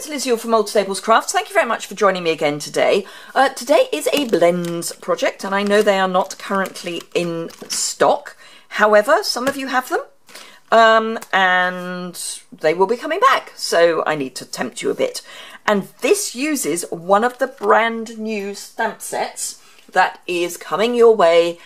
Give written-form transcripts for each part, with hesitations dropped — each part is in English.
it's Liz Yuille from Old Staples Crafts. Thank you very much for joining me again today. Today is a blends project, and I know they are not currently in stock. However, some of you have them, and they will be coming back, so I need to tempt you a bit. And this uses one of the brand new stamp sets that is coming your way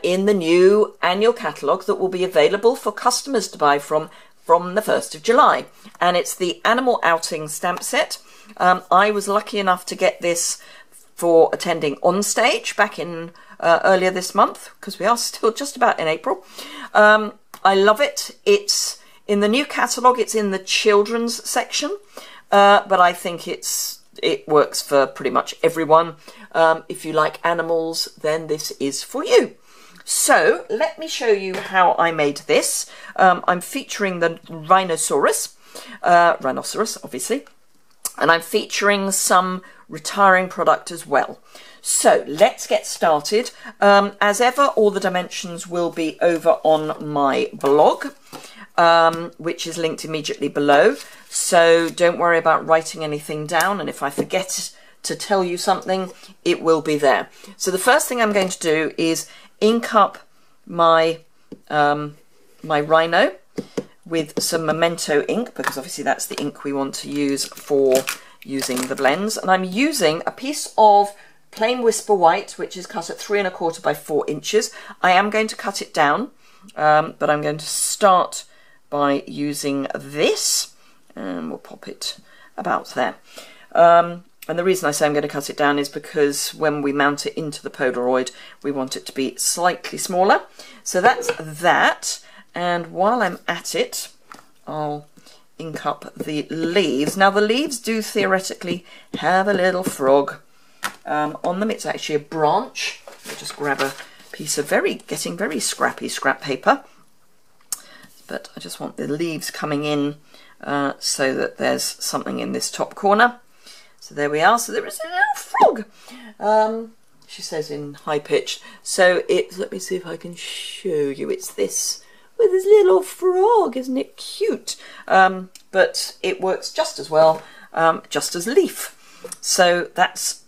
in the new annual catalogue that will be available for customers to buy from the 1st of July. And it's the Animal Outing stamp set. I was lucky enough to get this for attending On Stage back in earlier this month, because we are still just about in April. I love it. It's in the new catalogue, it's in the children's section, but I think it works for pretty much everyone. If you like animals, then this is for you. So let me show you how I made this. I'm featuring the rhinoceros obviously, and I'm featuring some retiring product as well. So let's get started. As ever, all the dimensions will be over on my blog, which is linked immediately below. So don't worry about writing anything down, and if I forget to tell you something, it will be there. So the first thing I'm going to do is ink up my my Rhino with some Memento ink, because obviously that's the ink we want to use for using the blends. And I'm using a piece of plain Whisper White, which is cut at 3 1/4 by 4 inches. I am going to cut it down, but I'm going to start by using this, and we'll pop it about there. And the reason I say I'm going to cut it down is because when we mount it into the Poloroid, we want it to be slightly smaller. So that's that. And while I'm at it, I'll ink up the leaves. Now the leaves do theoretically have a little frog on them. It's actually a branch. I'll just grab a piece of getting very scrappy scrap paper. But I just want the leaves coming in so that there's something in this top corner. So there we are. So there is a little frog, she says in high pitch. So it's, let me see if I can show you. It's this with this little frog. Isn't it cute? But it works just as well, just as leaf. So that's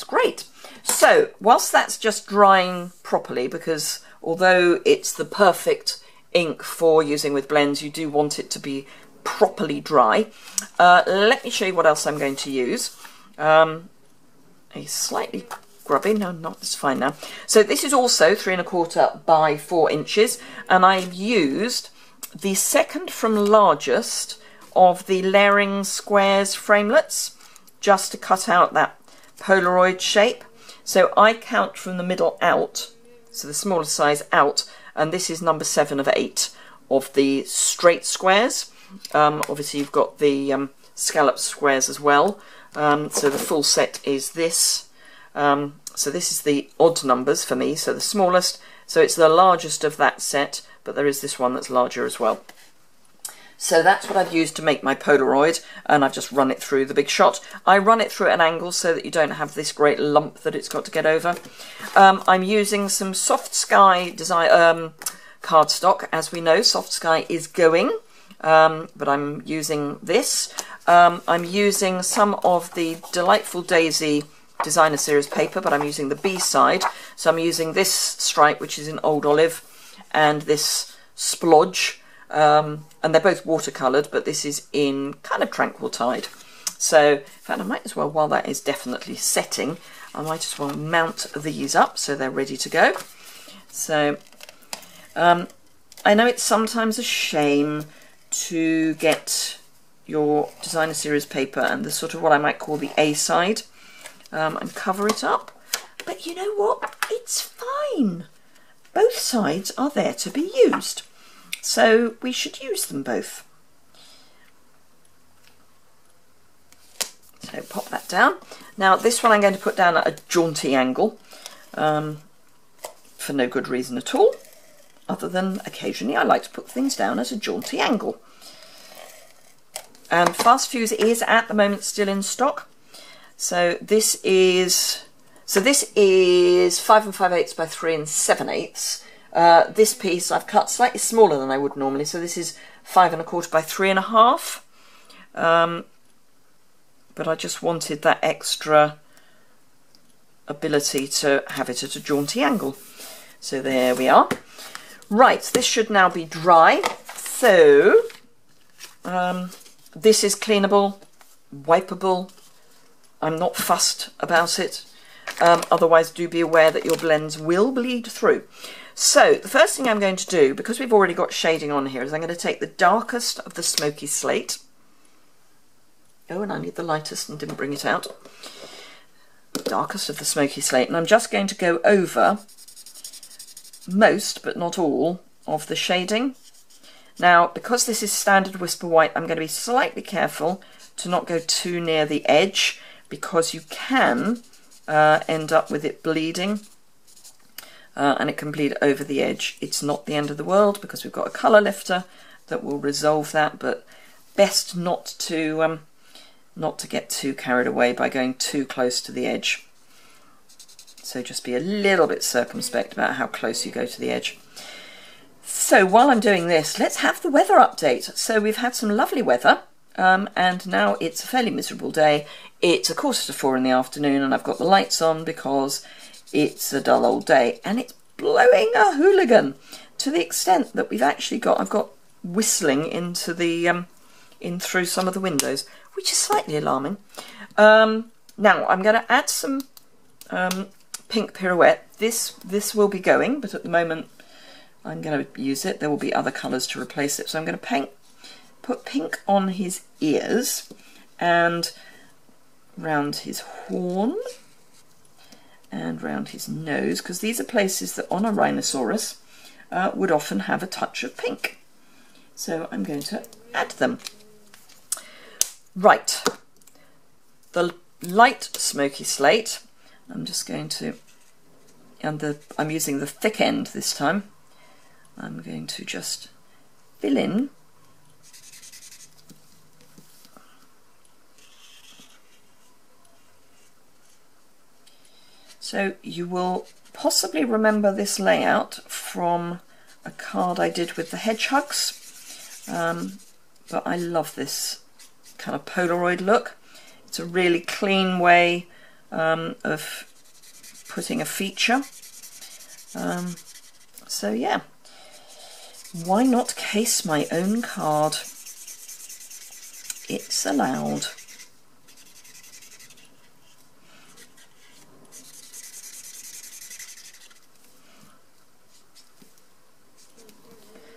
great. So whilst that's just drying properly, because although it's the perfect ink for using with blends, you do want it to be properly dry. Let me show you what else I'm going to use. A slightly grubby, no, not, it's fine now. So this is also 3 1/4 by 4 inches, and I've used the second from largest of the layering squares framelets just to cut out that Polaroid shape. So I count from the middle out, so the smaller size out, and this is number 7 of 8 of the straight squares. Obviously you've got the scallop squares as well, so the full set is this. So this is the odd numbers for me, so the smallest, so it's the largest of that set, but there is this one that's larger as well. So that's what I've used to make my Polaroid, and I've just run it through the big shot. I run it through at an angle so that you don't have this great lump that it's got to get over. I'm using some Soft Sky design cardstock. As we know, Soft Sky is going, but I'm using this. I'm using some of the Delightful Daisy Designer Series paper, but I'm using the B side. So I'm using this stripe, which is in Old Olive, and this splodge. And they're both watercoloured, but this is in kind of Tranquil Tide. So, in fact, I might as well, while that is definitely setting, I might as well mount these up so they're ready to go. So, I know it's sometimes a shame to get your Designer Series paper and the sort of what I might call the A side and cover it up. But you know what? It's fine. Both sides are there to be used. So we should use them both. So pop that down. Now this one I'm going to put down at a jaunty angle for no good reason at all, other than occasionally I like to put things down at a jaunty angle. And Fast Fuse is at the moment still in stock. So this is 5 5/8 by 3 7/8. This piece I've cut slightly smaller than I would normally, so this is 5 1/4 by 3 1/2. but I just wanted that extra ability to have it at a jaunty angle. So there we are. Right, this should now be dry. So this is cleanable, wipeable. I'm not fussed about it. Otherwise, do be aware that your blends will bleed through. So the first thing I'm going to do, because we've already got shading on here, is I'm going to take the darkest of the smoky slate. Oh, and I need the lightest and didn't bring it out. The darkest of the smoky slate. And I'm just going to go over most, but not all, of the shading. Now, because this is standard Whisper White, I'm going to be slightly careful to not go too near the edge, because you can end up with it bleeding. And it can bleed over the edge. It's not the end of the world because we've got a colour lifter that will resolve that, but best not to get too carried away by going too close to the edge. So just be a little bit circumspect about how close you go to the edge. So while I'm doing this, let's have the weather update. So we've had some lovely weather, and now it's a fairly miserable day. It's 3:45 in the afternoon and I've got the lights on because it's a dull old day, and it's blowing a hooligan to the extent that I've got whistling into the in through some of the windows, which is slightly alarming. Now I'm going to add some pink pirouette. This will be going, but at the moment I'm going to use it. There will be other colours to replace it, so I'm going to put pink on his ears and round his horn and round his nose, because these are places that on a rhinoceros would often have a touch of pink. So I'm going to add them. Right, the light smoky slate, I'm just going to, and I'm using the thick end this time, I'm going to just fill in So you will possibly remember this layout from a card I did with the hedgehogs, but I love this kind of Polaroid look. It's a really clean way of putting a feature. So yeah, why not case my own card? It's allowed.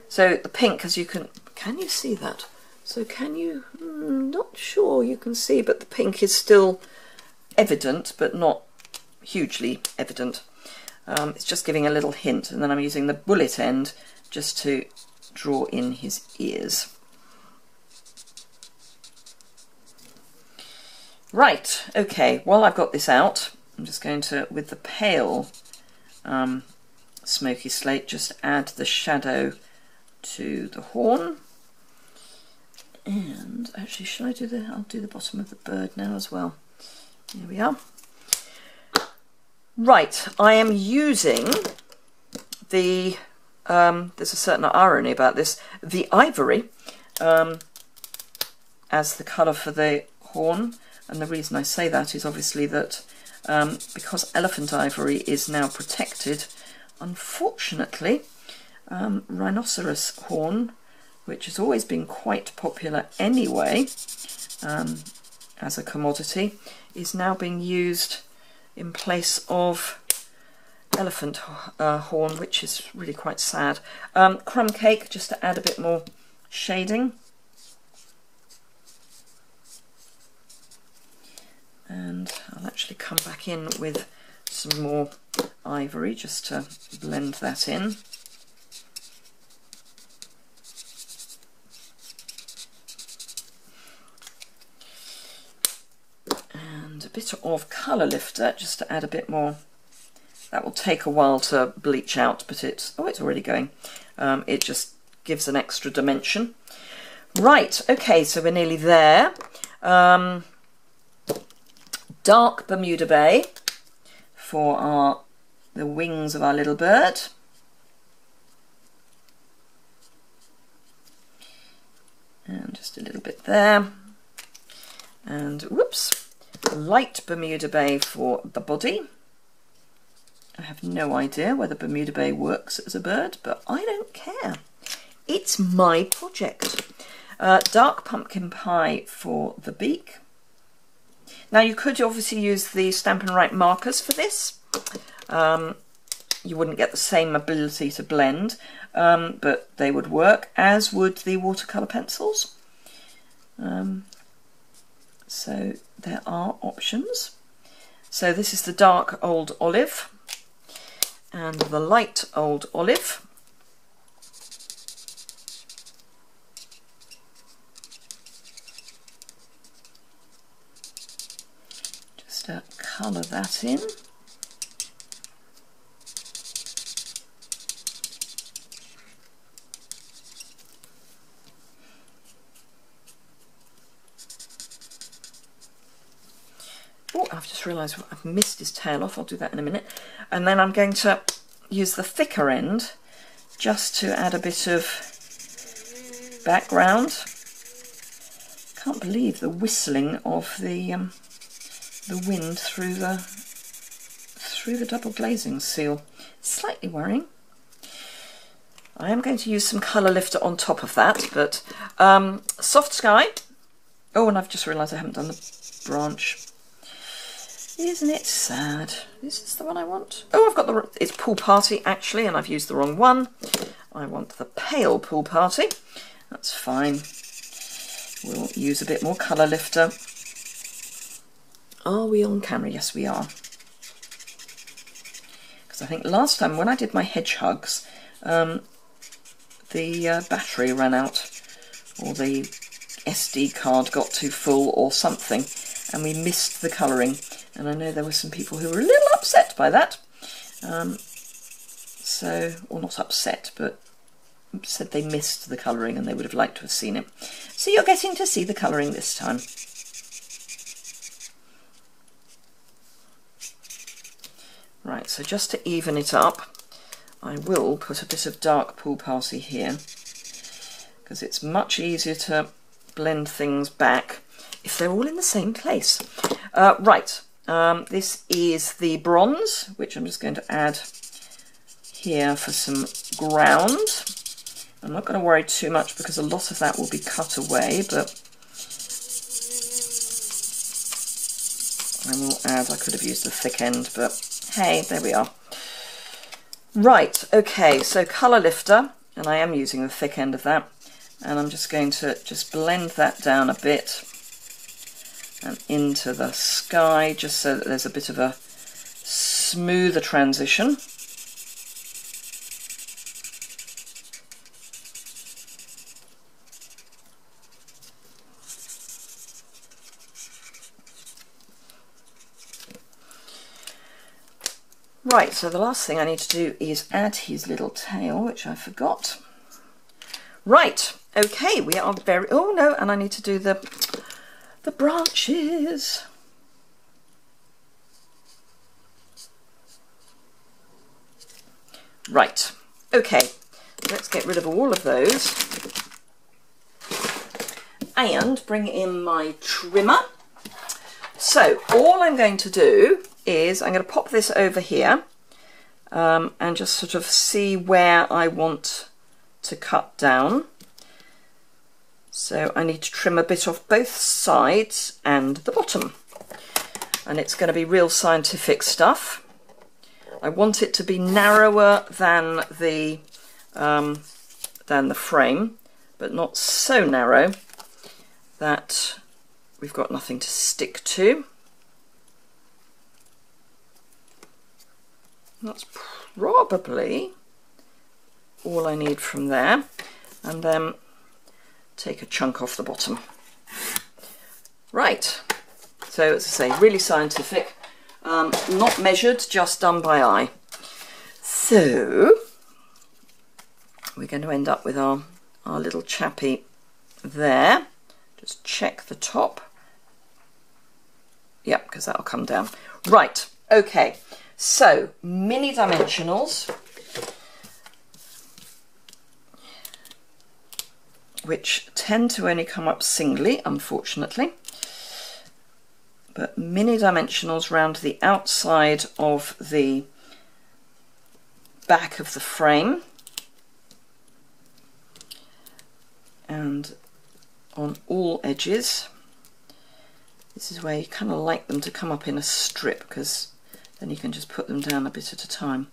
So the pink, as you can you see that? So can you, not sure you can see, but the pink is still evident, but not hugely evident. It's just giving a little hint, and then I'm using the bullet end just to draw in his ears. Right, okay, while I've got this out, I'm just going to, with the pale smoky slate, just add the shadow to the horn. And actually, should I do I'll do the bottom of the bird now as well. Here we are. Right, I am using the, there's a certain irony about this, the ivory as the colour for the horn. And the reason I say that is obviously that because elephant ivory is now protected, unfortunately, rhinoceros horn, which has always been quite popular anyway as a commodity, is now being used in place of elephant horn, which is really quite sad. Crumb cake, just to add a bit more shading. And I'll actually come back in with some more ivory just to blend that in. And a bit of colour lifter just to add a bit more. That will take a while to bleach out, but it's already going. It just gives an extra dimension. Right, okay, so we're nearly there. Dark Bermuda Bay for the wings of our little bird. And just a little bit there. And whoops, light Bermuda Bay for the body. I have no idea whether Bermuda Bay works as a bird, but I don't care. It's my project. Dark Pumpkin Pie for the beak. Now you could obviously use the Stampin' Up markers for this. You wouldn't get the same ability to blend, but they would work, as would the watercolour pencils. So there are options. So this is the dark Old Olive and the light Old Olive. Just colour that in. Oh, I've just realised I've missed his tail off. I'll do that in a minute. And then I'm going to use the thicker end just to add a bit of background. Can't believe the whistling of the wind through the double glazing seal. Slightly worrying. I am going to use some colour lifter on top of that, but Soft Sky. Oh, and I've just realised I haven't done the branch. Isn't it sad? Is this the one I want? Oh, I've got it's Pool Party actually, and I've used the wrong one. I want the pale Pool Party. That's fine. We'll use a bit more colour lifter. Are we on camera? Yes, we are. Because I think last time when I did my hedgehogs, the battery ran out, or the SD card got too full or something, and we missed the colouring. And I know there were some people who were a little upset by that. Or not upset, but said they missed the colouring and they would have liked to have seen it. So you're getting to see the colouring this time. Right, so just to even it up, I will put a bit of dark Pool Party here, because it's much easier to blend things back if they're all in the same place. Right. This is the bronze, which I'm just going to add here for some ground. I'm not going to worry too much because a lot of that will be cut away, but I will add, I could have used the thick end, but hey, there we are. Right, okay, so colour lifter, and I am using the thick end of that, and I'm just going to just blend that down a bit and into the sky, just so that there's a bit of a smoother transition. Right, so the last thing I need to do is add his little tail, which I forgot. Right, okay, we are very... Oh no, and I need to do the branches. Right, okay, let's get rid of all of those and bring in my trimmer. So all I'm going to do is I'm going to pop this over here and just sort of see where I want to cut down. So I need to trim a bit off both sides and the bottom. And it's going to be real scientific stuff. I want it to be narrower than the frame, but not so narrow that we've got nothing to stick to. That's probably all I need from there. And then take a chunk off the bottom. Right, so as I say, really scientific, not measured, just done by eye. So we're going to end up with our little chappy there. Just check the top. Yep, because that'll come down. Right, okay, so mini dimensionals, which tend to only come up singly, unfortunately. but mini dimensionals round the outside of the back of the frame and on all edges. This is where you kind of like them to come up in a strip, because then you can just put them down a bit at a time.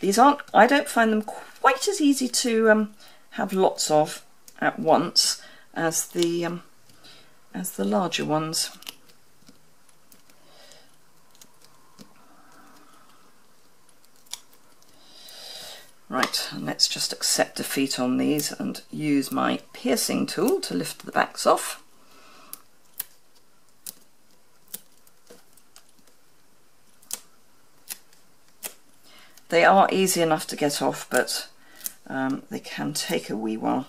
These aren't, I don't find them quite as easy to have lots of at once as the larger ones. Right, and let's just accept defeat on these and use my piercing tool to lift the backs off. They are easy enough to get off, but they can take a wee while.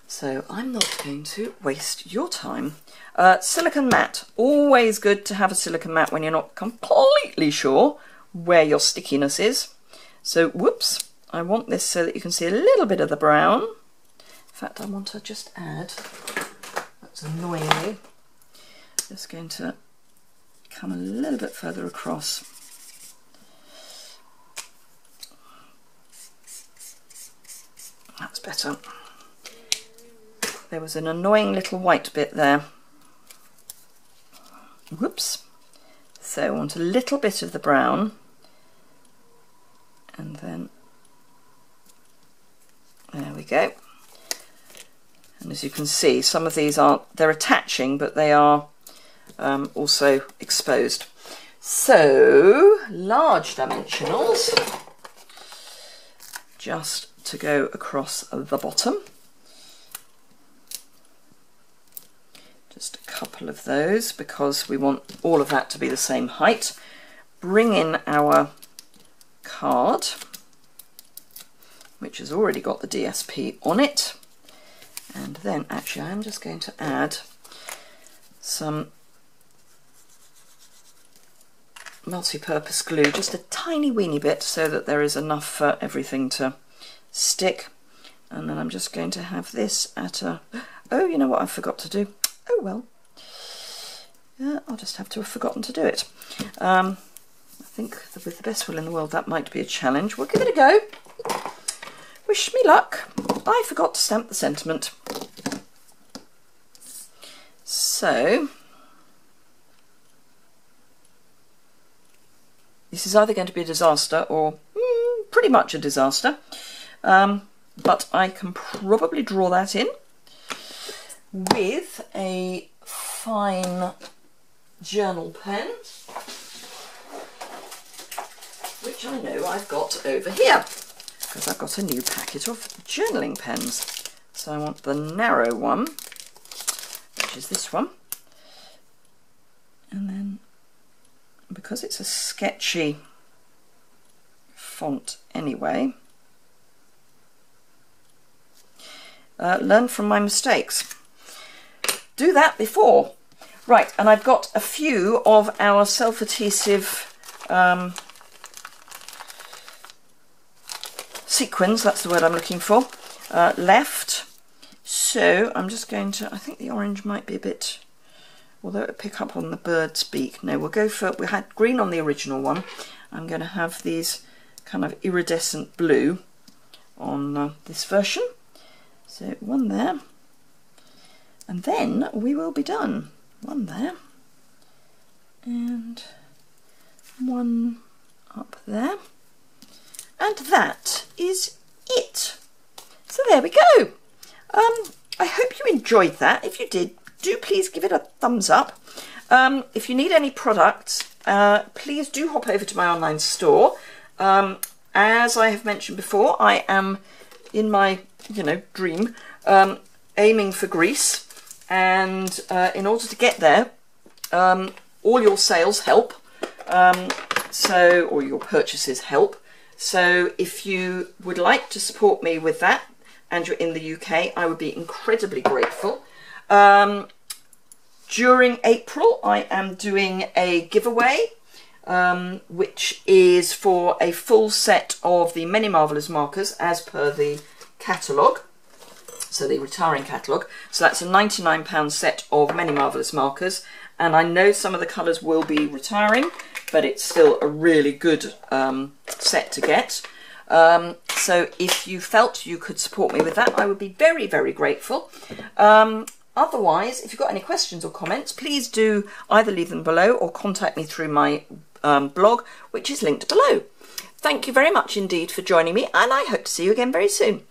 So I'm not going to waste your time. Silicone mat. Always good to have a silicone mat when you're not completely sure where your stickiness is. So, whoops, I want this so that you can see a little bit of the brown. In fact, I want to just add, that's annoying me, just going to come a little bit further across. That's better. There was an annoying little white bit there. Whoops. So I want a little bit of the brown, and then there we go. And as you can see, some of these they're attaching, but they are also exposed. So large dimensionals, just to go across the bottom. Just a couple of those, because we want all of that to be the same height. Bring in our card, which has already got the DSP on it, and then actually I'm just going to add some multi-purpose glue, just a tiny weeny bit, so that there is enough for everything to stick. And then I'm just going to have this at a, oh, you know what I forgot to do? Oh well, yeah, I'll just have to have forgotten to do it. I think that with the best will in the world that might be a challenge. We'll give it a go. Wish me luck. I forgot to stamp the sentiment. So this is either going to be a disaster or pretty much a disaster, but I can probably draw that in with a fine journal pen, which I know I've got over here, because I've got a new packet of journaling pens. So I want the narrow one, which is this one, and then because it's a sketchy font anyway, learn from my mistakes. Do that before. Right, and I've got a few of our self-adhesive sequins, that's the word I'm looking for, left. So I'm just going to, I think the orange might be a bit, although it'll pick up on the bird's beak. No, we'll go for, we had green on the original one. I'm going to have these kind of iridescent blue on this version. So one there, and then we will be done. One there, and one up there, and that is it. So there we go. I hope you enjoyed that. If you did, do please give it a thumbs up. If you need any products, please do hop over to my online store. As I have mentioned before, I am in my dream aiming for Greece, and in order to get there, all your sales help, or your purchases help. So if you would like to support me with that and you're in the UK, I would be incredibly grateful. During April, I am doing a giveaway, which is for a full set of the Many Marvellous markers as per the catalogue. So the retiring catalogue. So that's a £99 set of Many Marvellous markers. And I know some of the colours will be retiring, but it's still a really good set to get. So if you felt you could support me with that, I would be very, very grateful. Otherwise, if you've got any questions or comments, please do either leave them below or contact me through my blog, which is linked below. Thank you very much indeed for joining me, and I hope to see you again very soon.